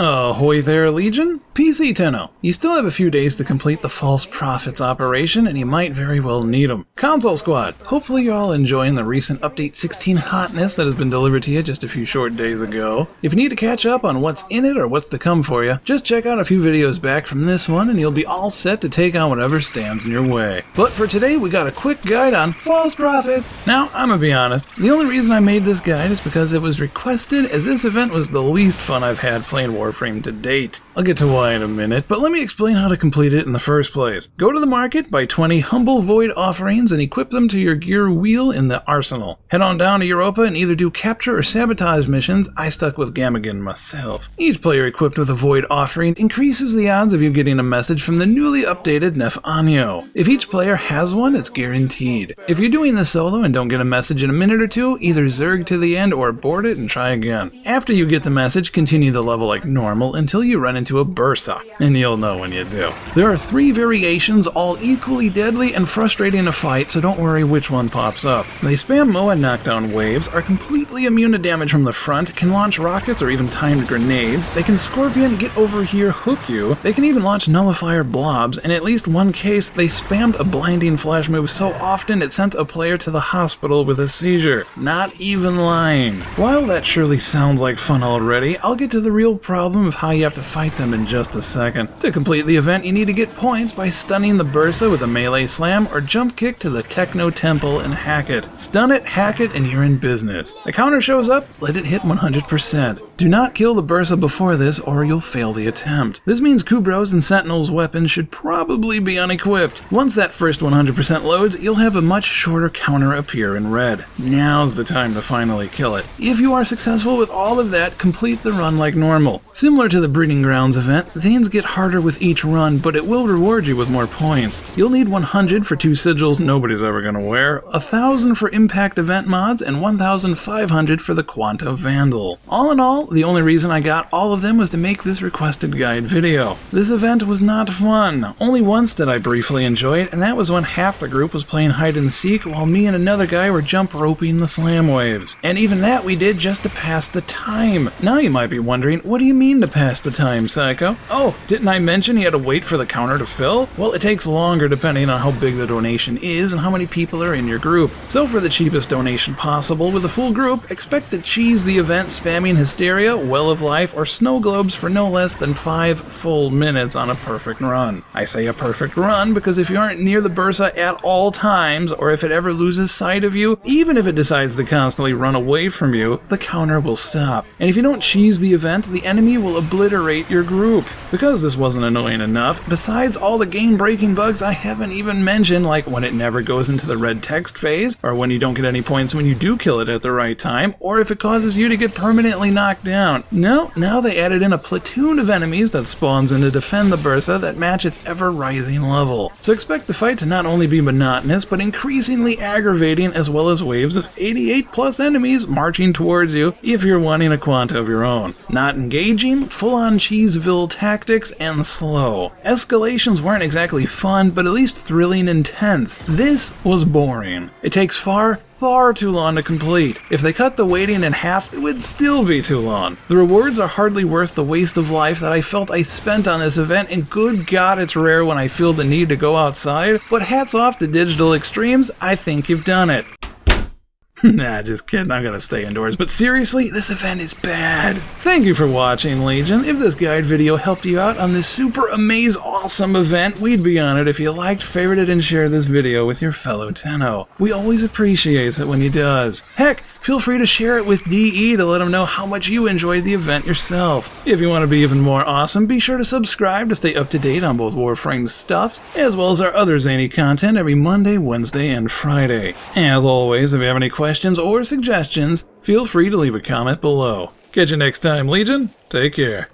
Ahoy there, Legion! PC Tenno. You still have a few days to complete the False Prophets operation, and you might very well need them. Console Squad, hopefully you're all enjoying the recent Update 16 hotness that has been delivered to you just a few short days ago. If you need to catch up on what's in it or what's to come for you, just check out a few videos back from this one and you'll be all set to take on whatever stands in your way. But for today, we got a quick guide on False Prophets. Now, I'm gonna be honest, the only reason I made this guide is because it was requested, as this event was the least fun I've had playing Warframe to date. I'll get to why in a minute, but let me explain how to complete it in the first place. Go to the market, buy 20 humble void offerings, and equip them to your gear wheel in the arsenal. Head on down to Europa and either do capture or sabotage missions. I stuck with Gamagan myself. Each player equipped with a void offering increases the odds of you getting a message from the newly updated Nef Anyo. If each player has one, it's guaranteed. If you're doing this solo and don't get a message in a minute or two, either zerg to the end or abort it and try again. After you get the message, continue the level like normal until you run into a Bursa, and you'll know when you do. There are 3 variations, all equally deadly and frustrating to fight, so don't worry which one pops up. They spam MOA knockdown waves, are completely immune to damage from the front, can launch rockets or even timed grenades, they can scorpion, get over here, hook you, they can even launch nullifier blobs, and in at least one case, they spammed a blinding flash move so often it sent a player to the hospital with a seizure. Not even lying. While that surely sounds like fun already, I'll get to the real problem of how you have to fight them in just a second. To complete the event, you need to get points by stunning the Bursa with a melee slam or jump kick to the Techno Temple and hack it. Stun it, hack it, and you're in business. The counter shows up, let it hit 100%. Do not kill the Bursa before this or you'll fail the attempt. This means Kubro's and Sentinel's weapons should probably be unequipped. Once that first 100% loads, you'll have a much shorter counter appear in red. Now's the time to finally kill it. If you are successful with all of that, complete the run like normal. Similar to the Breeding Grounds event, things get harder with each run, but it will reward you with more points. You'll need 100 for 2 sigils nobody's ever gonna wear, 1,000 for impact event mods, and 1,500 for the Quanta Vandal. All in all, the only reason I got all of them was to make this requested guide video. This event was not fun. Only once did I briefly enjoy it, and that was when half the group was playing hide and seek while me and another guy were jump roping the slam waves. And even that we did just to pass the time. Now you might be wondering, what do you mean to pass the time, Psycho? Oh, didn't I mention you had to wait for the counter to fill? Well, it takes longer depending on how big the donation is and how many people are in your group. So for the cheapest donation possible with a full group, expect to cheese the event spamming Hysteria, Well of Life, or Snow Globes for no less than 5 full minutes on a perfect run. I say a perfect run because if you aren't near the Bursa at all times, or if it ever loses sight of you, even if it decides to constantly run away from you, the counter will stop. And if you don't cheese the event, the enemy will obliterate your group. Because this wasn't annoying enough, besides all the game-breaking bugs I haven't even mentioned, like when it never goes into the red text phase, or when you don't get any points when you do kill it at the right time, or if it causes you to get permanently knocked down. No, now they added in a platoon of enemies that spawns in to defend the Bursa that match its ever-rising level. So expect the fight to not only be monotonous, but increasingly aggravating, as well as waves of 88+ enemies marching towards you if you're wanting a Quanta of your own. Not engaging, full-on Cheeseville tactics, and slow. Escalations weren't exactly fun, but at least thrilling and tense. This was boring. It takes far too long to complete. If they cut the waiting in half, it would still be too long. The rewards are hardly worth the waste of life that I felt I spent on this event, and good God, it's rare when I feel the need to go outside, but hats off to Digital Extremes, I think you've done it. Nah, just kidding, I'm gonna stay indoors. But seriously, this event is bad. Thank you for watching, Legion. If this guide video helped you out on this super awesome event, we'd be honored if you liked, favorited, and shared this video with your fellow Tenno. We always appreciate it when you does. Heck, feel free to share it with DE to let him know how much you enjoyed the event yourself. If you want to be even more awesome, be sure to subscribe to stay up to date on both Warframe stuff, as well as our other zany content every Monday, Wednesday, and Friday. As always, if you have any questions or suggestions, feel free to leave a comment below. Catch you next time, Legion. Take care.